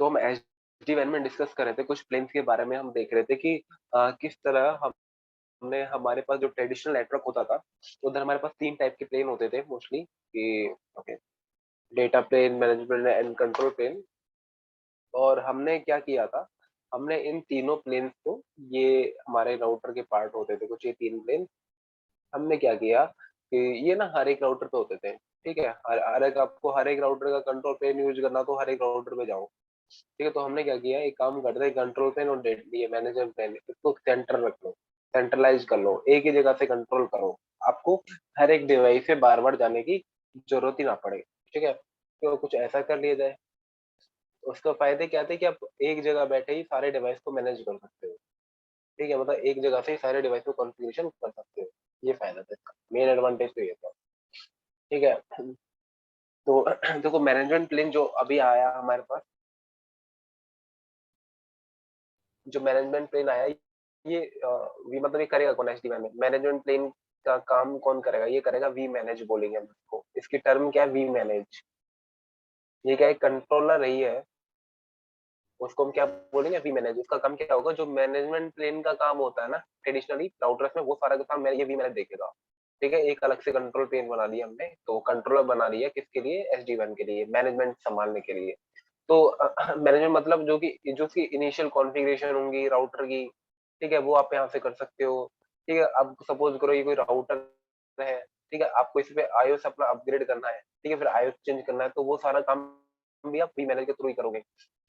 तो हम एसडीएन में डिस्कस कर रहे थे, कुछ प्लेन्स के बारे में हम देख रहे थे कि किस तरह हमने हमारे पास जो ट्रेडिशनल नेटवर्क होता था, उधर हमारे पास 3 टाइप के प्लेन होते थे मोस्टली कि okay, data plane, management and control plane. और हमने क्या किया था, हमने इन तीनों प्लेन्स को, ये हमारे राउटर के पार्ट होते थे कुछ ये 3 प्लेन, हमने क्या किया कि ये ना हर एक राउटर पे होते थे, ठीक है? हर हर एक आपको हर एक राउटर का कंट्रोल प्लेन यूज़ करना तो हर एक राउटर पे जाओ, ठीक है? तो हमने क्या किया, एक काम करते हैं, कंट्रोल प्लेन और ये मैनेजमेंट प्लेन इसको सेंटर रख लो, सेंट्रलाइज़ कर लो, एक ही जगह से कंट्रोल करो। आपको हर एक डिवाइस पे बार-बार जाने की ज़रूरत ही ना पड़े, ठीक है? तो कुछ ऐसा कर लिया जाए। उसका फ़ायदे क्या थे कि आप एक जगह बैठे ही सारे डिवाइस को मैनेज कर सकते हो, ठीक है? मतलब एक जगह से ही सारे डिवाइस को कॉन्फ़िगरेशन कर सकते हो, ये फ़ायदा था इसका, मेन एडवांटेज तो ये था, ठीक है? तो देखो मैनेजमेंट प्लेन जो अभी आया हमारे पास, जो मैनेजमेंट प्लेन आया ये वी मतलब ये करेगा कौन एसडीएन में? मैनेजमेंट प्लेन का काम कौन करेगा? ये करेगा वी मैनेज बोलेंगे हम इसको। इसकी टर्म क्या है? V manage. ये क्या है, कंट्रोलर रही है, उसको हम क्या बोलेंगे? V manage. उसका काम क्या होगा? जो मैनेजमेंट प्लेन का काम होता है ना ट्रेडिशनली राउटर्स में, वो सारा का काम ये वी मैनेज देखेगा। ठीक है, एक अलग से कंट्रोल प्लेन बना लिया हमने, तो कंट्रोलर बना लिया किसके लिए? एसडीएन के लिए, मैनेजमेंट संभालने के लिए। तो मैनेजमेंट मतलब जो उसकी इनिशियल कॉन्फ़िगरेशन होंगी राउटर की, ठीक है? वो आप यहाँ से कर सकते हो, ठीक है? अब सपोज़ करो ये कोई राउटर है, ठीक है? आपको इस पे आईओएस अपना अपग्रेड करना है, ठीक है? फिर आईओएस चेंज करना है, तो वो सारा काम भी आप vManage के थ्रू ही करोगे,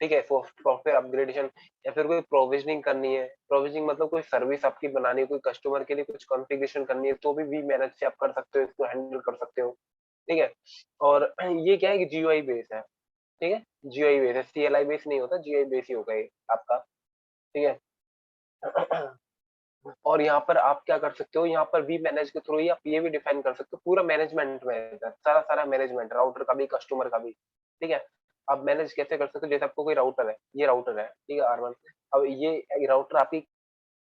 ठीक है? सॉफ्टवेयर अपग्रेडेशन या फिर कोई प्रोविज़निंग करनी है, प्रोविज़निंग मतलब कोई सर्विस आपकी बनानी है, कोई कस्टमर के लिए कुछ कॉन्फ़िगरेशन करनी है, तो भी vManage से आप कर सकते हो, इसको हैंडल कर सकते हो, ठीक है? और ये क्या है कि जीयूआई बेस है। ठीक है? जीयूआई बेस है, सीएलआई बेस नहीं होता, जीयूआई बेस ही होगा ये आपका, ठीक है? और यहाँ पर आप क्या कर सकते हो, यहाँ पर वी मैनेज के थ्रू ही आप ये भी डिफाइन कर सकते हो, पूरा मैनेजमेंट में है इधर, सारा मैनेजमेंट, राउटर का भी, कस्टमर का भी, ठीक है? आप मैनेज कैसे कर सकते हो, जैसे आपको कोई राउटर है, ये राउटर है, ठीक है, R1। अब ये राउटर आपकी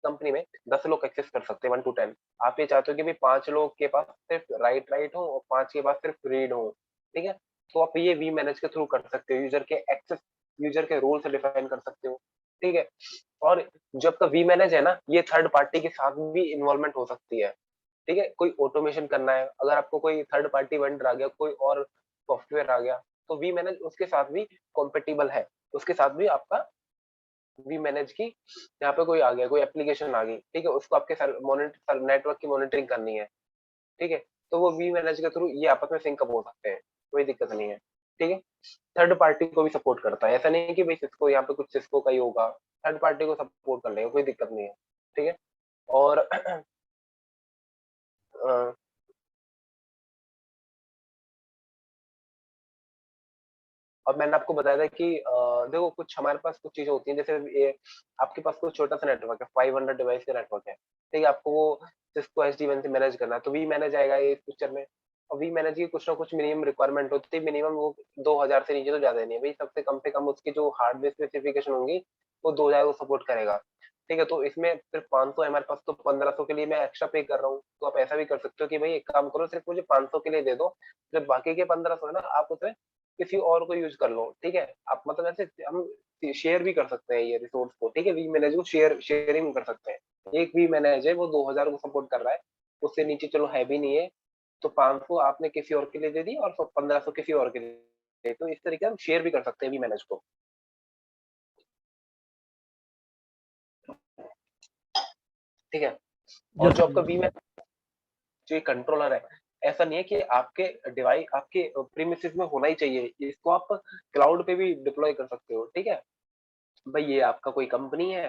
कंपनी में 10 लोग एक्सेस कर सकते हैं, 1 टू 10। आप ये चाहते हो कि भई 5 लोग के पास सिर्फ राइट हो और 5 के पास सिर्फ रीड हो, ठीक है? तो आप ये वी मैनेज के थ्रू कर सकते हो, यूज़र के रोल्स डिफाइन कर सकते हो, ठीक है? और जो आपका वी मैनेज है ना, ये थर्ड पार्टी के साथ भी इन्वॉल्वमेंट हो सकती है, ठीक है? कोई ऑटोमेशन करना है, अगर आपको कोई थर्ड पार्टी वेंडर आ गया, कोई और सॉफ्टवेयर आ गया, तो वी मैनेज उसके साथ भी कॉम्पैटिबल है, उसके साथ भी आपका वी मैनेज की, यहाँ पे कोई आ गया, कोई एप्लीकेशन आ गई, ठीक है? उसको आपके नेटवर्क की मॉनिटरिंग करनी है, ठीक है? तो वो वी मैनेज के थ्रू ये आपस में सिंक अप हो सकते हैं, कोई दिक्कत नहीं है, ठीक है? थर्ड पार्टी को भी सपोर्ट करता है, ऐसा नहीं है कि भई सिस्को यहाँ पे कुछ सिस्को का ही होगा, थर्ड पार्टी को सपोर्ट कर लेगा, कोई दिक्कत नहीं है, ठीक है? और अ, और मैंने आपको बताया था कि देखो कुछ हमारे पास कुछ चीज़ें होती हैं, जैसे ये आपके पास कोई छोटा-सा नेटवर्क है, 500 डिवाइस का नेटवर्क है, ठीक है? आपको वो सिस्को एसडीएन से मैनेज करना है, तो वी मैनेज आएगा ये इस पिक्चर में। और वी मैनेज की कुछ ना कुछ मिनिमम रिक्वायरमेंट होती है, मिनिमम वो 2000 से नीचे तो जाता ही नहीं है, भई सबसे कम से कम उसकी जो हार्डवेयर स्पेसिफिकेशन होंगी, वो 2000 को सपोर्ट करेगा, ठीक है? तो इसमें सिर्फ 500 है हमारे पास, तो 1500 के लिए मैं एक्स्ट्रा पे कर रहा हूँ, तो आप ऐसा भी कर सकते हो कि भई एक काम करो, सिर्फ मुझे 500 के लिए दे दो, फिर बाकी के 1500 है ना, आप उसे किसी और को यूज़ कर लो, ठीक है? आप मतलब ऐसे हम शेयर भी कर सकते हैं ये रिसोर्स को, ठीक है? वी मैनेज को शेयरिंग कर सकते हैं। एक वी मैनेज है वो 2000 को सपोर्ट कर रहा है, उससे नीचे चलो है भी नहीं है, तो 500 आपने किसी और के लिए दे दी और 1500 किसी और के लिए, तो इस तरीके हम शेयर भी कर सकते हैं वी मैनेज को, ठीक है? और जो यस। आपका वी मैनेज जो ये कंट्रोलर है, ऐसा नहीं है कि आपके प्रीमिसेस में होना ही चाहिए, इसको आप क्लाउड पे भी डिप्लॉय कर सकते हो, ठीक है? भई ये आपका कोई कंपनी है,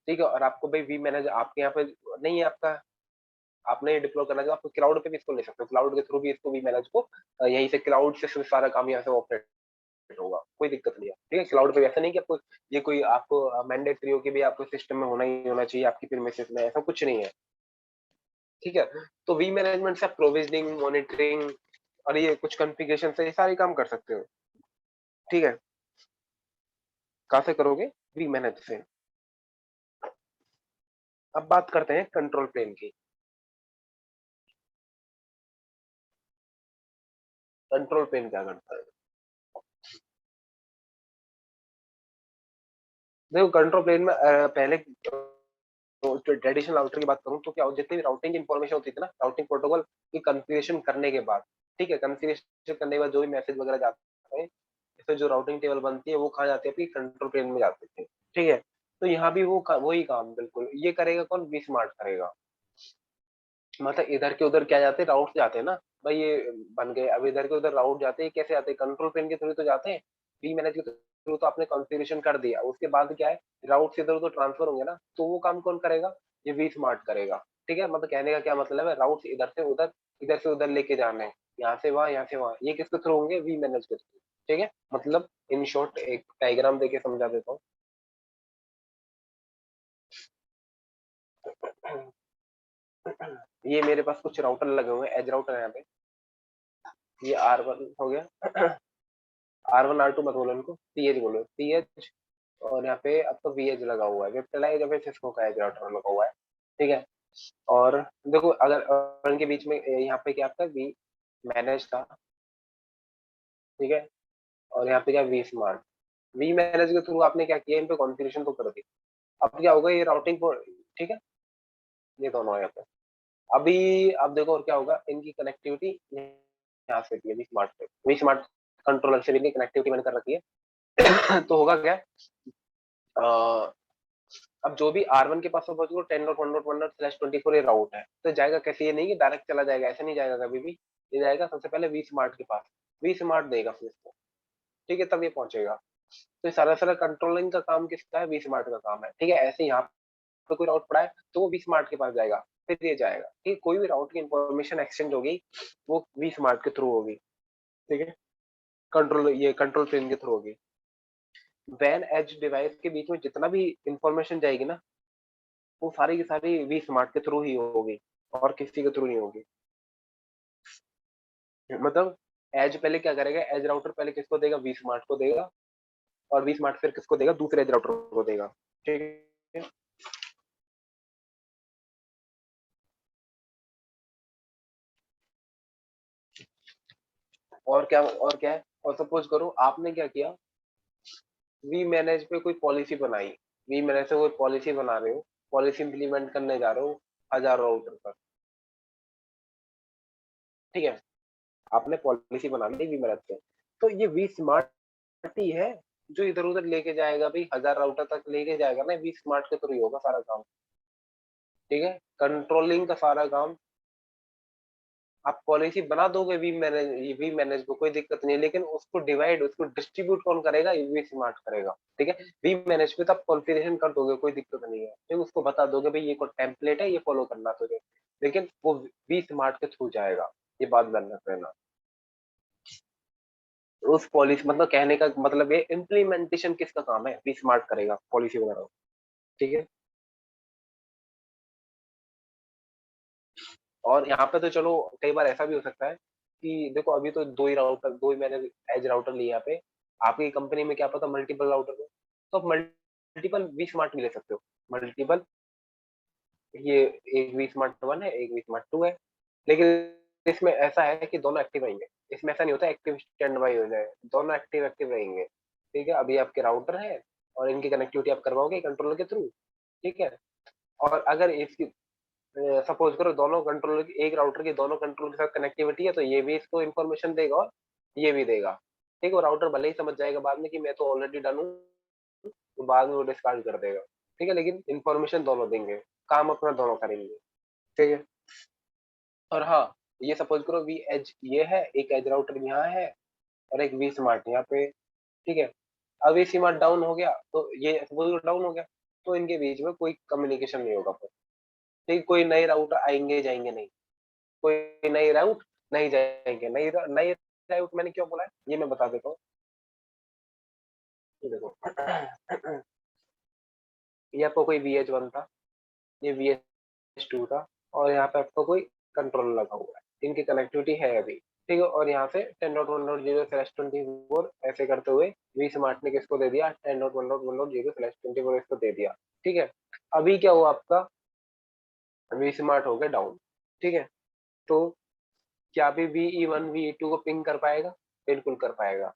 ठीक है? और आपको भई वी मैनेज आपके यहाँ पे नहीं है आपका, आपने डिप्लॉय करना है तो आप क्लाउड पे भी इसको ले सकते हो। क्लाउड के थ्रू भी इसको वी मैनेज को यहीं से क्लाउड से फिर सारा काम यहाँ से ऑपरेट होगा, कोई दिक्कत नहीं है। ठीक है? क्लाउड पे ऐसा नहीं कि आपको ये कोई आपको मैंडेटरी हो कि भई आपको सिस्टम में होना ही होना चाहिए आपकी प्रीमिसेस में, ऐसा कुछ नहीं है। ठीक है? तो वी मैनेजमेंट से आप प्रोविजनिंग, मॉनिटरिंग और ये कुछ कॉन्फ़िगरेशन से ये सारे काम कर सकते हो। ठीक है? कहाँ से करोगे? वी मैनेज से। अब बात करते हैं कंट्रोल प्लेन की। कंट्रोल प्लेन क्या करता है? देखो कंट्रोल प्लेन में पहले तो ट्रेडिशनल राउटर की बात करूं तो क्या जितनी भी राउटिंग इन्फॉर्मेशन होती थी ना राउटिंग प्रोटोकॉल की कॉन्फ़िगरेशन करने के बाद, ठीक है, कॉन्फ़िगरेशन करने के बाद जो भी मैसेज वगैरह जाते हैं, इससे जो राउटिंग टेबल बनती है वो कहाँ जाती है, अपनी कंट्रोल प्लेन में जाते थे, ठीक है। तो यहाँ भी वही काम बिल्कुल ये करेगा कौन, वी स्मार्ट करेगा। मतलब इधर के उधर क्या जाते हैं, राउट जाते हैं ना भाई, ये बन गए, अब इधर के उधर राउट जाते हैं, कैसे जाते हैं, कंट्रोल प्लेन के थ्रू तो जाते हैं, वी मैनेज के थ्रू तो आपने कॉन्फ़िगरेशन कर दिया, उसके बाद क्या है, राउट से इधर उधर ट्रांसफर होंगे ना, तो वो काम कौन करेगा, ये वी स्मार्ट करेगा, ठीक है। मतलब कहने का क्या मतलब है, राउट इधर से उधर लेके जाने हैं, यहाँ से वहां, यहाँ से वहां, ये किसके थ्रू होंगे, वी मैनेज के थ्रू, ठीक है। मतलब इन शॉर्ट एक डायग्राम देके समझा देता हूँ। ये मेरे पास कुछ राउटर लगे हुए हैं, एज राउटर है यहाँ पे, ये R1 हो गया, R1 R2 मत बोलो इनको, TH बोलो, TH। और यहाँ पे आपका VH लगा हुआ है, वेक्टलाइज पे सिस्को का एज राउटर लगा हुआ है, ठीक है। और देखो अगर इनके बीच में यहाँ पे क्या आपका वी मैनेज था, ठीक है, और यहाँ पे क्या वी स्मार्ट, वी मैनेज के थ्रू आपने क्या किया, इन पे कॉन्फ़िगरेशन तो कर दी। अब क्या होगा, ये राउटिंग को, ठीक है, ये दोनों है यहाँ पे। अभी आप देखो और क्या होगा, इनकी कनेक्टिविटी यहाँ से वी स्मार्ट पे, वी स्मार्ट कंट्रोलर से भी इनकी कनेक्टिविटी मैंने कर रखी है। तो होगा क्या, अ, अब जो भी R1 के पास पहुंच गो 10.1.1/24 ये राउट है, तो जाएगा कैसे, ये नहीं कि डायरेक्ट चला जाएगा, ऐसे नहीं जाएगा कभी भी, ये जाएगा सबसे पहले वी स्मार्ट के पास, वी स्मार्ट देगा फिर इसको, ठीक है, तब ये पहुंचेगा। तो ये सारा सारा कंट्रोलिंग का काम किसका है, वी स्मार्ट का काम है, ठीक है। ऐसे यहाँ पे कोई राउट पड़ा है तो वो वी स्मार्ट के पास जाएगा, फिर ये जाएगा, ठीक है। कोई भी राउट की इंफॉर्मेशन एक्सचेंज होगी वो वी स्मार्ट के थ्रू होगी, ठीक है, कंट्रोल प्लेन के थ्रू होगी। वैन एज डिवाइस के बीच में जितना भी इंफॉर्मेशन जाएगी ना, वो सारी की सारी वी स्मार्ट के थ्रू ही होगी, और किसी के थ्रू नहीं होगी। मतलब एज पहले क्या करेगा, एज राउटर पहले किसको देगा, वी स्मार्ट को देगा, और वी स्मार्ट फिर किसको देगा, दूसरे एज राउटर को देगा, ठीक है। और क्या है, और सपोज करो आपने क्या किया, वी मैनेज पे कोई पॉलिसी बनाई, वी मैनेज से कोई पॉलिसी बना रहे हो, पॉलिसी इंप्लीमेंट करने जा रहे हो 1000 राउटर पर, ठीक है, आपने पॉलिसी बना ली वी मैनेज से, तो ये वी स्मार्ट ही है जो इधर उधर लेके जाएगा भाई, 1000 राउटर तक लेके जाएगा ना, वी स्मार्ट के थ्रू ही होगा सारा काम, ठीक है। कंट्रोलिंग का सारा काम, आप पॉलिसी बना दोगे वी मैनेज को, कोई दिक्कत नहीं है, लेकिन उसको डिवाइड, उसको डिस्ट्रीब्यूट कौन करेगा, वी स्मार्ट करेगा, ठीक है। वी मैनेज पे तो आप कॉन्फ़िगरेशन कर दोगे, कोई दिक्कत नहीं है, ठीक, उसको बता दोगे भाई ये कोई टेम्पलेट है, ये फॉलो करना तुझे, लेकिन वो वी स्मार्ट के थ्रू जाएगा, ये बात ध्यान रख लेना। उस पॉलिसी मतलब कहने का मतलब ये इम्प्लीमेंटेशन किसका काम है, वी स्मार्ट करेगा पॉलिसी वगैरह, ठीक है। और यहाँ पे तो चलो कई बार ऐसा भी हो सकता है कि देखो अभी तो दो ही मैंने एज राउटर लिए यहाँ पे, आपकी कंपनी में क्या पता मल्टीपल राउटर हो, तो आप मल्टीपल वी स्मार्ट भी ले सकते हो, मल्टीपल, ये एक वी स्मार्ट 1 है, एक वी स्मार्ट 2 है, लेकिन इसमें ऐसा है कि दोनों एक्टिव रहेंगे, इसमें ऐसा नहीं होता एक्टिव स्टैंड बाई हो जाए, दोनों एक्टिव एक्टिव रहेंगे, ठीक है। अभी आपके राउटर है और इनकी कनेक्टिविटी आप करवाओगे कंट्रोलर के थ्रू, ठीक है। और अगर इसकी सपोज करो दोनों कंट्रोलर की, एक राउटर की दोनों कंट्रोलर के साथ कनेक्टिविटी है, तो ये भी इसको इन्फॉर्मेशन देगा और ये भी देगा, ठीक है। वो राउटर भले ही समझ जाएगा बाद में कि मैं तो ऑलरेडी डन हूँ, तो बाद में वो डिस्कार्ड कर देगा, ठीक है, लेकिन इन्फॉर्मेशन दोनों देंगे, काम अपना दोनों करेंगे, ठीक है। और हाँ, ये सपोज करो वी एज ये है, एक एज राउटर यहाँ है, और एक वी स्मार्ट यहाँ पे, ठीक है। अब वी स्मार्ट डाउन हो गया, तो ये सपोज डाउन हो गया, तो इनके बीच में कोई कम्युनिकेशन नहीं होगा, ठीक है? कोई नए राउटर आएंगे जाएंगे नहीं, कोई नई राउट नहीं जाएंगे, नई राउट मैंने क्यों बोला है ये मैं बता देता हूँ। ये देखो, ये आपको कोई VH1 था, ये VH2 था, और यहाँ पे आपको कोई कंट्रोलर लगा हुआ है, इनकी कनेक्टिविटी है अभी, ठीक है। और यहाँ से 10.1.0/24 ऐसे करते हुए वी स्मार्ट ने किसको दे दिया, 10.1.1.0/24 इसको दे दिया, ठीक है। अभी क्या हुआ आपका, वी स्मार्ट हो गया डाउन, ठीक है। तो क्या अभी VE1 VE2 को पिंग कर पाएगा, बिल्कुल कर पाएगा,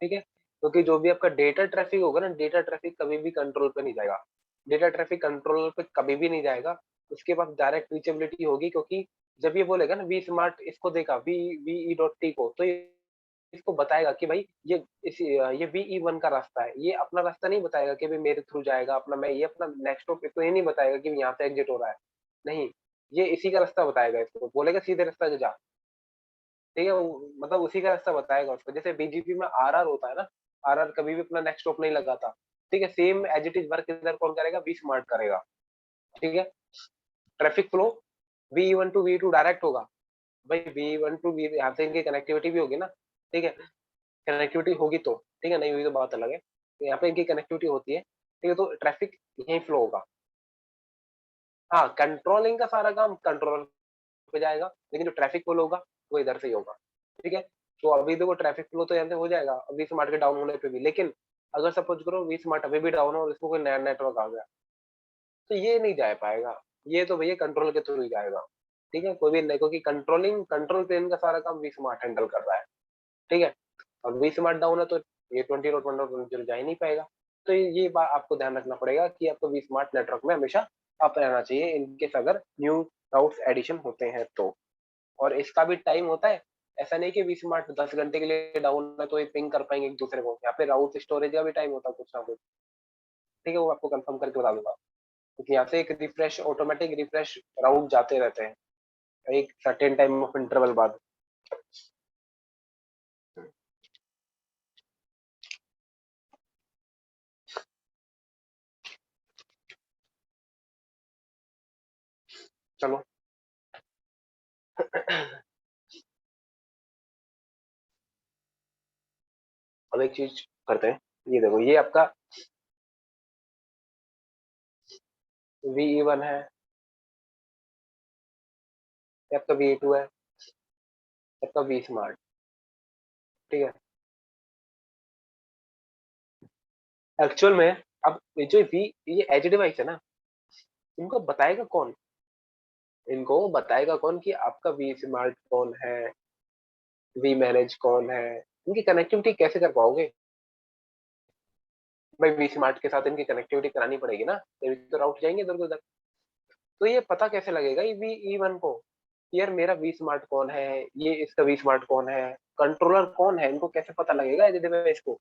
ठीक है। क्योंकि जो भी आपका डेटा ट्रैफिक होगा ना, डेटा ट्रैफिक कभी भी कंट्रोल पे नहीं जाएगा, डेटा ट्रैफिक कंट्रोल पे कभी भी नहीं जाएगा। उसके पास डायरेक्ट रीचेबिलिटी होगी, क्योंकि जब ये बोलेगा ना वी स्मार्ट, इसको देखा वी वी डॉट टी को, तो ये इसको बताएगा कि भाई ये वीई वन का रास्ता है, ये अपना रास्ता नहीं बताएगा कि भाई मेरे थ्रू जाएगा अपना, मैं ये अपना नेक्स्ट स्टॉप, इसको ये नहीं बताएगा कि यहाँ से एग्जिट हो रहा है, नहीं, ये इसी का रास्ता बताएगा, इसको बोलेगा सीधे रास्ता से जा, ठीक है, मतलब उसी का रास्ता बताएगा उसको। जैसे बीजीपी में आरआर होता है ना, आरआर कभी भी अपना नेक्स्ट स्टॉप नहीं लगाता, ठीक है, same as it is work इधर कौन करेगा, वी स्मार्ट करेगा, ठीक है। Traffic flow V one to V two direct होगा, भाई वी वन टू वी, यहाँ से इनकी कनेक्टिविटी भी होगी ना, ठीक है, कनेक्टिविटी होगी तो, ठीक है, नहीं हुई तो बात अलग है, तो यहाँ पे इनकी कनेक्टिविटी होती है, ठीक है, तो ट्रैफिक यहीं फ्लो होगा। हाँ, कंट्रोलिंग का सारा काम कंट्रोलर पे जाएगा, लेकिन जो ट्रैफिक फ्लो होगा वो इधर से ही होगा, ठीक है। तो अभी देखो ट्रैफिक फ्लो तो यहाँ से हो जाएगा वी स्मार्ट के डाउन होने पे भी, लेकिन अगर सपोज करो वी स्मार्ट अभी भी डाउन हो और इसको कोई नया नेटवर्क आ गया, तो ये नहीं जा पाएगा, ये तो भैया कंट्रोल के थ्रू ही जाएगा, ठीक है, कोई भी नहीं, क्योंकि कंट्रोल प्लेन का सारा काम वी स्मार्ट हैंडल कर रहा है, ठीक है। और वी स्मार्ट डाउन है तो ये 20.1.0 जा ही नहीं पाएगा। तो ये बात आपको ध्यान रखना पड़ेगा कि आपको वी स्मार्ट नेटवर्क में हमेशा अप रहना चाहिए, इनकेस अगर न्यू राउट्स एडिशन होते हैं तो। और इसका भी टाइम होता है, ऐसा नहीं कि वी स्मार्ट 10 घंटे के लिए डाउन है तो ये पिंग कर पाएंगे एक दूसरे को, यहाँ पे राउट स्टोरेज का भी टाइम होता है कुछ ना कुछ, ठीक है, वो आपको कंफर्म करके बता दूंगा, क्योंकि यहाँ से एक रिफ्रेश, ऑटोमेटिक रिफ्रेश राउट जाते रहते हैं एक सर्टेन टाइम ऑफ इंटरवल बाद। चलो अब एक चीज करते हैं, ये देखो ये आपका वी वन है, ये आपका वी टू है, ये आपका वी स्मार्ट, ठीक है। एक्चुअल में अब ये जो वी, ये एज डिवाइस है ना, इनको बताएगा कौन, इनको बताएगा कौन कि आपका वी स्मार्ट कौन है, वी मैनेज कौन है, इनकी कनेक्टिविटी कैसे कर पाओगे, भाई वी स्मार्ट के साथ इनकी कनेक्टिविटी करानी पड़ेगी ना, तभी तो राउट जाएंगे इधर उधर। तो ये पता कैसे लगेगा ये वी ई वन को, यार मेरा वी स्मार्ट कौन है, ये इसका वी स्मार्ट कौन है, कंट्रोलर कौन है, इनको कैसे पता लगेगा एज डिवाइस को,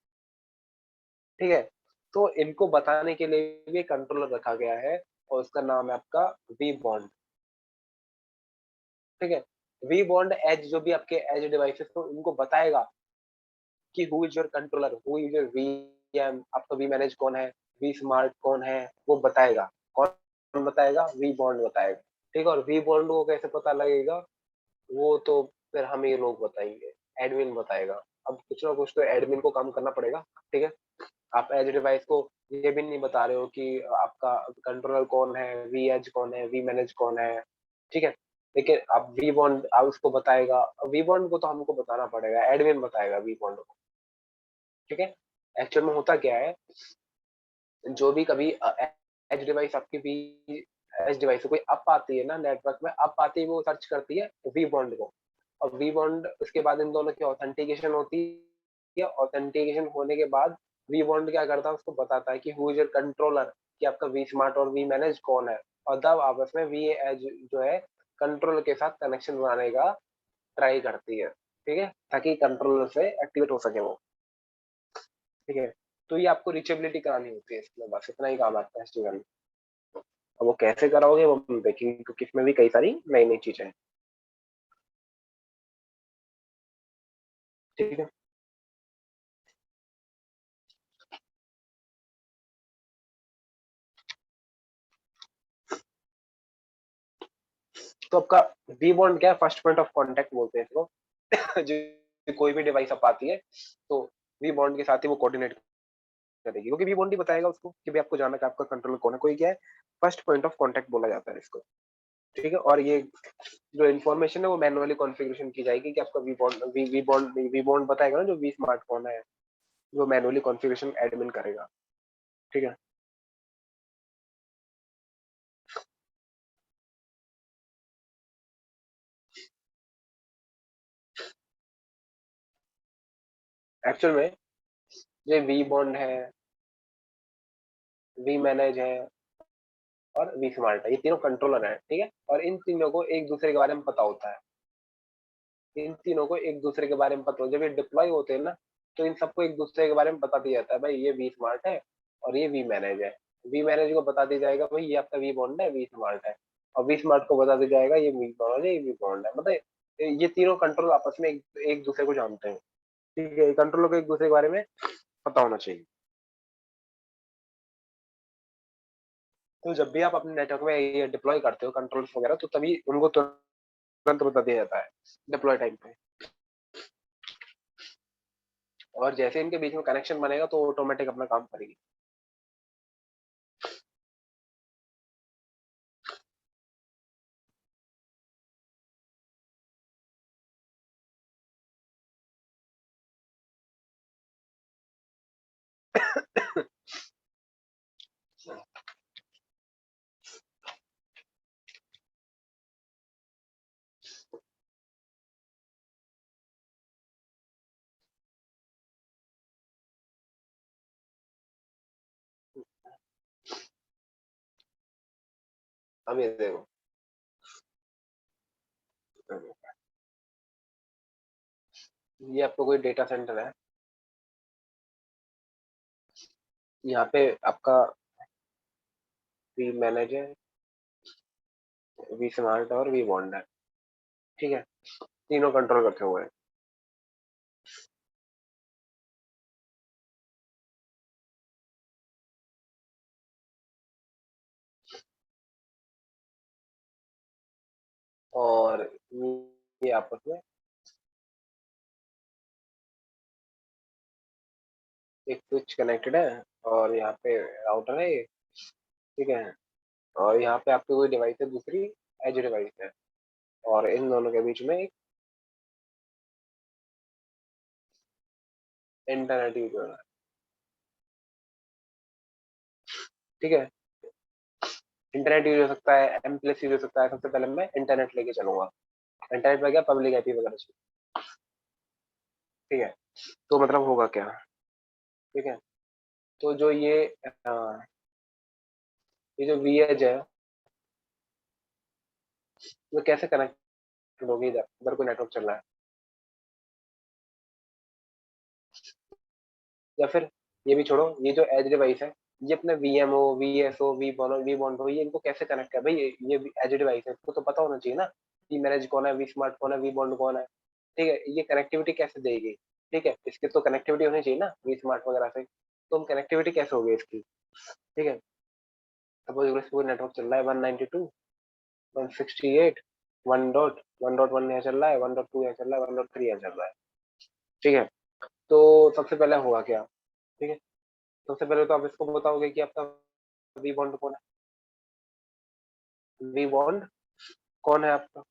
ठीक है। तो इनको बताने के लिए भी कंट्रोलर रखा गया है, और उसका नाम है आपका वी बॉन्ड, ठीक है। वी बॉन्ड एज जो भी आपके एज डिवाइसेस को इनको बताएगा कि who is your controller, who is your VM, आपका वी मैनेज कौन है, वी स्मार्ट कौन है, वो बताएगा, कौन बताएगा, वी बॉन्ड बताएगा, ठीक है। और वी बॉन्ड को कैसे पता लगेगा, वो तो फिर हमें ये लोग बताएंगे, एडमिन बताएगा। अब कुछ ना कुछ तो एडमिन को काम करना पड़ेगा, ठीक है। आप एज डिवाइस को ये भी नहीं बता रहे हो कि आपका कंट्रोलर कौन है, वी एज कौन है, वी मैनेज कौन है, ठीक है। लेकिन आप वी बॉन्ड आप उसको बताएगा, वी बॉन्ड को तो हमको बताना पड़ेगा, एडमिन बताएगा वी बॉन्ड को, ठीक है। एक्चुअल में होता क्या है, जो भी कभी एज डिवाइस आपकी भी एज डिवाइस कोई अप आती है ना नेटवर्क में, अप आती है वो सर्च करती है वी बॉन्ड को, और वी बॉन्ड उसके बाद इन दोनों की ऑथेंटिकेशन होती है, ऑथेंटिकेशन होने के बाद वी बॉन्ड क्या करता है, उसको बताता है कि हु इज योर कंट्रोलर, कि आपका वी स्मार्ट और वी मैनेज कौन है, और तब आपस में वी एज जो है कंट्रोल के साथ कनेक्शन बनाने का ट्राई करती है, ठीक है, ताकि कंट्रोलर से एक्टिवेट हो सके वो, ठीक है। तो ये आपको रीचेबिलिटी करानी होती है, इसमें बस इतना ही काम आता है एसटीएम में। अब वो कैसे कराओगे वो हम देखेंगे, क्योंकि इसमें भी कई सारी नई नई चीजें हैं, ठीक है। तो आपका वी बॉन्ड क्या है, फर्स्ट पॉइंट ऑफ कांटेक्ट बोलते हैं इसको। जो कोई भी डिवाइस आप आती है तो वी बॉन्ड के साथ ही वो कोऑर्डिनेट करेगी, क्योंकि वी बॉन्ड ही बताएगा उसको कि भाई आपको जाना है आपका कंट्रोलर कौन है, कोई क्या है, फर्स्ट पॉइंट ऑफ कांटेक्ट बोला जाता है इसको, ठीक है। और ये जो इन्फॉर्मेशन है वो मैनुअली कॉन्फ़िगरेशन की जाएगी, कि आपका वी बॉन्ड बताएगा ना जो वी स्मार्ट फोन है, जो मैनुअली कॉन्फ़िगरेशन एडमिन करेगा, ठीक है। एक्चुअल में जो वी बॉन्ड है, वी मैनेज है और वी स्मार्ट है, ये तीनों कंट्रोलर है, ठीक है। और इन तीनों को एक दूसरे के बारे में पता होता है, इन तीनों को एक दूसरे के बारे में पता होता है। जब ये डिप्लॉय होते हैं ना, तो इन सबको एक दूसरे के बारे में बता दिया जाता है, भाई ये वी स्मार्ट है और ये वी मैनेज है। वी मैनेज को बता दिया जाएगा भाई ये आपका वी बॉन्ड है, वी स्मार्ट है। और वी स्मार्ट को बता दिया जाएगा ये वी बॉन्ड है, ये वी बॉन्ड है। मतलब ये तीनों कंट्रोल आपस में एक दूसरे को जानते हैं, ठीक है। कंट्रोलर को एक दूसरे के बारे में पता होना चाहिए। तो जब भी आप अपने नेटवर्क में ये डिप्लॉय करते हो कंट्रोल्स वगैरह, तो तभी उनको तुरंत बता दिया जाता है डिप्लॉय टाइम पे। और जैसे इनके बीच में कनेक्शन बनेगा तो ऑटोमेटिक अपना काम करेगी। अब ये देखो, ये आपको कोई डेटा सेंटर है, यहाँ पे आपका वी मैनेज है, वी स्मार्ट और वी बॉन्ड है, ठीक है। तीनों कंट्रोल रखे हुए हैं। और ये आपस में एक स्विच कनेक्टेड है, और यहाँ पे राउटर है ये, ठीक है। और यहाँ पे आपकी कोई डिवाइस है दूसरी, एज डिवाइस है। और इन दोनों के बीच में एक इंटरनेट यूज हो रहा है, ठीक है। इंटरनेट यूज हो सकता है, एम प्लस यूज हो सकता है। सबसे पहले मैं इंटरनेट लेके चलूंगा। इंटरनेट में क्या, पब्लिक आईपी वगैरह चाहिए, ठीक है। तो मतलब होगा क्या, ठीक है। तो जो ये जो वी एज है, वो कैसे कनेक्ट होगी, इधर इधर कोई नेटवर्क चल रहा है, या फिर ये भी छोड़ो, ये जो एज डिवाइस है, ये अपने वीएमओ, वीएसओ, वी बॉन्ड हो, ये इनको कैसे कनेक्ट है भाई। ये एज डिवाइस है, इसको तो पता होना चाहिए ना कि मैनेज कौन है, वी स्मार्ट कौन है, वी बॉन्ड कौन है, ठीक है। ये कनेक्टिविटी कैसे देगी, ठीक है। इसकी तो कनेक्टिविटी होनी चाहिए ना वी स्मार्ट वगैरह से। तो हम कनेक्टिविटी कैसे होगी इसकी, ठीक है। सपोज कोई नेटवर्क चल रहा है 192.168, 1.1 यहाँ चल रहा है, 1.2 यहाँ चल रहा है, 1.3 यहाँ चल रहा है, ठीक है। तो सबसे पहले होगा क्या, ठीक है। सबसे पहले तो आप इसको बताओगे कि आपका वी बॉन्ड कौन है, वी बॉन्ड कौन है आपका,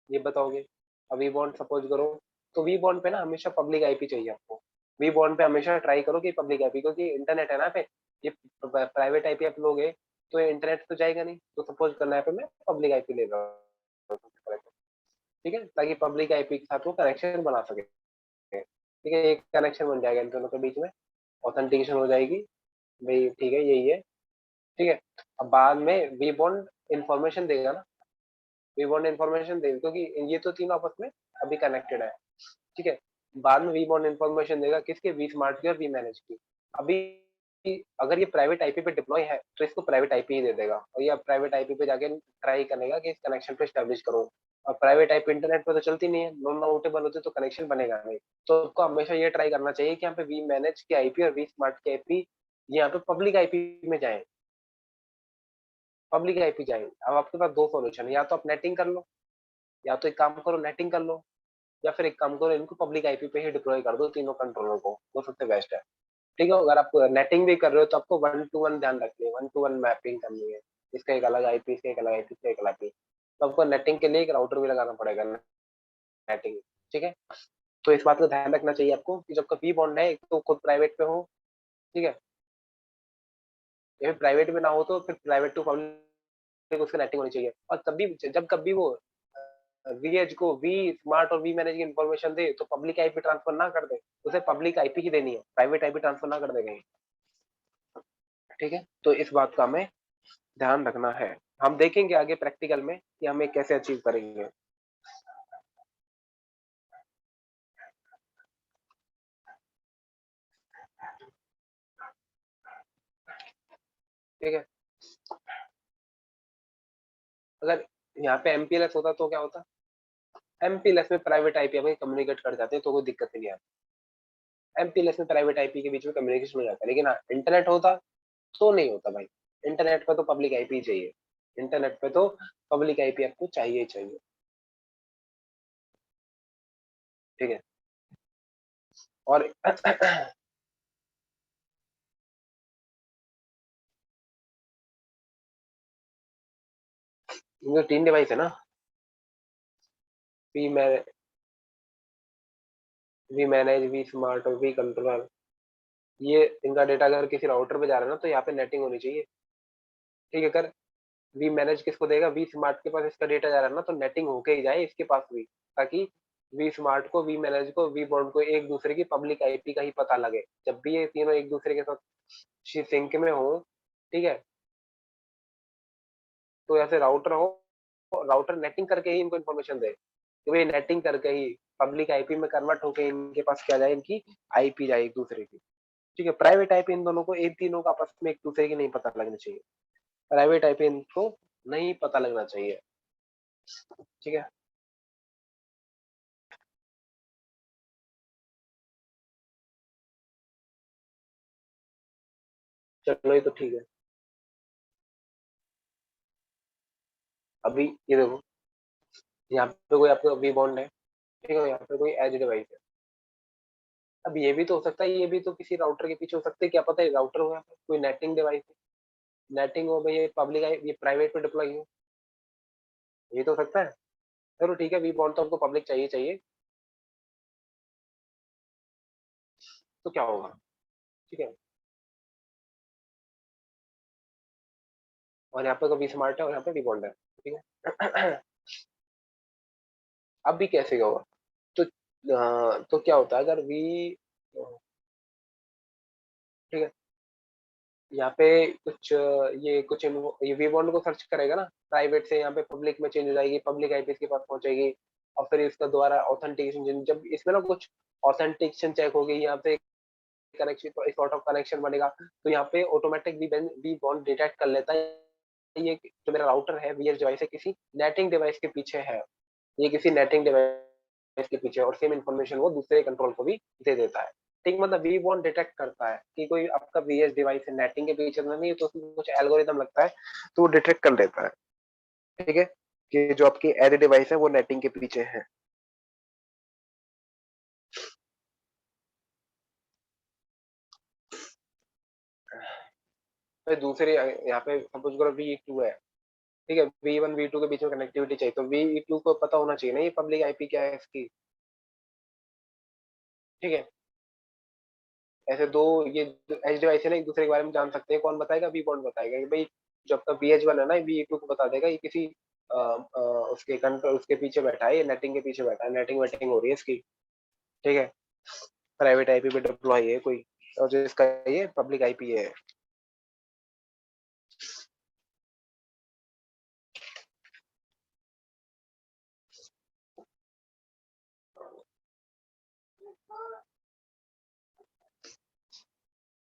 ये बताओगे। अब वी बॉन्ड सपोज करो, तो वी बॉन्ड पे ना हमेशा पब्लिक आईपी चाहिए आपको। वी बॉन्ड पे हमेशा ट्राई करो कि पब्लिक आईपी, क्योंकि इंटरनेट है ना पे, ये प्राइवेट आईपी आप लोगे तो इंटरनेट तो जाएगा नहीं। तो सपोज करना है पे मैं पब्लिक आईपी ले रहा हूँ, ठीक है, ताकि पब्लिक आईपी के साथ वो कनेक्शन बना सके, ठीक है। एक कनेक्शन बन जाएगा इन दोनों के बीच में, ऑथेंटिकेशन हो जाएगी, भाई ठीक है यही है, ठीक है। अब बाद में वी बॉन्ड इंफॉर्मेशन देगा ना, वी बॉन्ड इंफॉर्मेशन देगा, क्योंकि ये तो तीनों आपस में अभी कनेक्टेड है, ठीक है। बाद में वी बॉन्ड इंफॉर्मेशन देगा किसके, वी स्मार्ट की और वी मैनेज की। अभी अगर ये प्राइवेट आईपी पे डिप्लॉय है तो इसको प्राइवेट आईपी ही दे देगा, और ये प्राइवेट आईपी पे जाके ट्राई करेगा कि इस कनेक्शन पे स्टैब्लिश करूँ। और प्राइवेट आईपी इंटरनेट पे तो चलती नहीं है, नॉन राउटेबल होते तो कनेक्शन बनेगा नहीं। तो आपको हमेशा ये ट्राई करना चाहिए कि यहाँ पे वी मैनेज की आईपी और वी स्मार्ट की आईपी यहाँ पे पब्लिक आईपी में जाए, पब्लिक आईपी जाए। अब आपके पास दो सॉल्यूशन है, या तो आप नेटिंग कर लो, या तो एक काम करो नेटिंग कर लो, या फिर एक काम करो इनको पब्लिक आईपी पे ही डिप्लॉय कर दो तीनों कंट्रोलर को, वो सबसे बेस्ट है, ठीक है। अगर आप नेटिंग भी कर रहे हो तो आपको 1 to 1 ध्यान रखनी है, 1 to 1 मैपिंग करनी है। इसका एक अलग आईपी, इसका एक अलग आईपी, इसका एक अलग आईपी। तो आपको नेटिंग के लिए एक राउटर भी लगाना पड़ेगा, नेटिंग, ठीक है। तो इस बात का ध्यान रखना चाहिए आपको कि जब कभी बॉन्ड है एक तो खुद प्राइवेट पे हो, ठीक है। या फिर प्राइवेट में ना हो तो फिर प्राइवेट टू पब्लिक उसकी नेटिंग होनी चाहिए। और तभी जब कभी वो वीएच को वी स्मार्ट और वी मैनेज की इन्फॉर्मेशन दे तो पब्लिक आईपी ट्रांसफर ना कर दे, उसे पब्लिक आईपी ही देनी है, प्राइवेट आईपी ट्रांसफर ना कर दे कहीं। ठीक है, तो इस बात का हमें ध्यान रखना है। हम देखेंगे आगे प्रैक्टिकल में कि हम ये कैसे अचीव करेंगे। ठीक है, अगर यहाँ पे एमपीएलएस होता तो क्या होता, एमपीएलएस में प्राइवेट आईपी हमें कम्युनिकेट कर जाते हैं तो कोई दिक्कत नहीं आती। एमपीएलएस में प्राइवेट आईपी के बीच में कम्युनिकेशन हो जाता है, लेकिन हाँ इंटरनेट होता तो नहीं होता भाई। इंटरनेट पे तो पब्लिक आईपी चाहिए, इंटरनेट पे तो पब्लिक आईपी आपको चाहिए ही चाहिए। ठीक है, और इनके 3 डिवाइस है ना, वी मैं वी मैनेज, वी स्मार्ट और वी कंट्रोलर। ये इनका डेटा अगर किसी राउटर पे जा रहा है ना तो यहाँ पे नेटिंग होनी चाहिए। ठीक है, अगर वी मैनेज किसको देगा, वी स्मार्ट के पास इसका डेटा जा रहा है ना तो नेटिंग होके ही जाए इसके पास भी, ताकि वी स्मार्ट को, वी मैनेज को, वी बॉन्ड को एक दूसरे की पब्लिक आईपी का ही पता लगे जब भी ये तीनों एक दूसरे के साथ सिंक में हो। ठीक है, तो ऐसे राउटर हो, राउटर नेटिंग करके ही इनको इन्फॉर्मेशन दे कि भाई नेटिंग करके ही पब्लिक आईपी में कन्वर्ट होके इनके पास क्या जाए, इनकी आईपी जाए एक दूसरे की। ठीक है, प्राइवेट आईपी इन दोनों को, इन तीनों का आपस में एक दूसरे की नहीं पता लगना चाहिए, प्राइवेट आईपी इनको नहीं पता लगना चाहिए। ठीक है, चलो ये तो ठीक है। अभी ये देखो, यहाँ पे कोई आपका वी बॉन्ड है, ठीक है, यहाँ पे कोई एज डिवाइस है। अब ये भी तो हो सकता है, ये भी तो किसी राउटर के पीछे हो सकते हैं, क्या पता है राउटर हो या फिर कोई नेटिंग डिवाइस है, नेटिंग हो भाई, ये पब्लिक है ये प्राइवेट पे डिप्लॉय हो, ये तो हो सकता है। चलो ठीक है, वी बॉन्ड तो हमको पब्लिक चाहिए चाहिए, तो क्या होगा। ठीक है, और यहाँ पे वी स्मार्ट है और यहाँ पे वी बॉन्ड है। ठीक है, अब भी कैसे होगा, तो तो क्या होता है अगर वी, ठीक है, यहाँ पे कुछ ये कुछ ये वी बॉन्ड को सर्च करेगा ना, प्राइवेट से यहाँ पे पब्लिक में चेंज हो जाएगी, पब्लिक आईपी के पास पहुंचेगी, और फिर इसका दोबारा ऑथेंटिकेशन, जब इसमें ना कुछ ऑथेंटिकेशन चेक होगी यहाँ पे, कनेक्शन सॉर्ट ऑफ कनेक्शन बनेगा, तो यहाँ पे ऑटोमेटिक वी बॉन्ड डिटेक्ट कर लेता है ये जो मेरा राउटर है, वीएस डिवाइस है, किसी नेटिंग डिवाइस के पीछे है, ये किसी नेटिंग डिवाइस के पीछे, और सेम इन्फॉर्मेशन वो दूसरे कंट्रोल को भी दे देता है। ठीक, मतलब वी बॉन्ड डिटेक्ट करता है कि कोई आपका वीएस डिवाइस है नेटिंग के पीछे तो नहीं है, तो उसमें कुछ एल्गोरिदम लगता है तो वो डिटेक्ट कर लेता है। ठीक है, कि जो आपकी एज डिवाइस है वो नेटिंग के पीछे है। तो दूसरे यहाँ पे सपोज करो वी टू है, ठीक है, वी वन वी टू के बीच में कनेक्टिविटी चाहिए, तो वी टू को पता होना चाहिए ना ये पब्लिक आईपी क्या है इसकी। ठीक है, ऐसे दो ये एच डिवाइस है ना, एक दूसरे के बारे में जान सकते हैं, कौन बताएगा, वी बॉन्ड बताएगा कि भाई जो आपका वी एच वन है ना वी टू को बता देगा ये किसी उसके कंट्रोल उसके पीछे बैठा है, ये नेटिंग के पीछे बैठा है, नेटिंग वेटिंग हो रही है इसकी। ठीक है, प्राइवेट आईपी पे डिप्लॉय है कोई, और जो इसका ये पब्लिक आईपी है।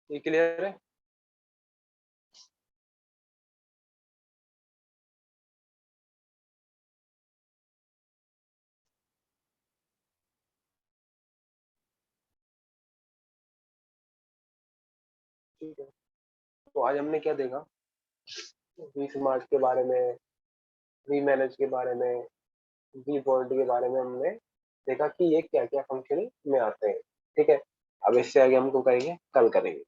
ये क्लियर है। ठीक है, तो आज हमने क्या देखा, वी स्मार्ट के बारे में, वी मैनेज के बारे में, वी बॉन्ड के बारे में हमने देखा कि ये क्या क्या फंक्शन में आते हैं। ठीक है, अब इससे आगे हमको करेंगे, कल करेंगे।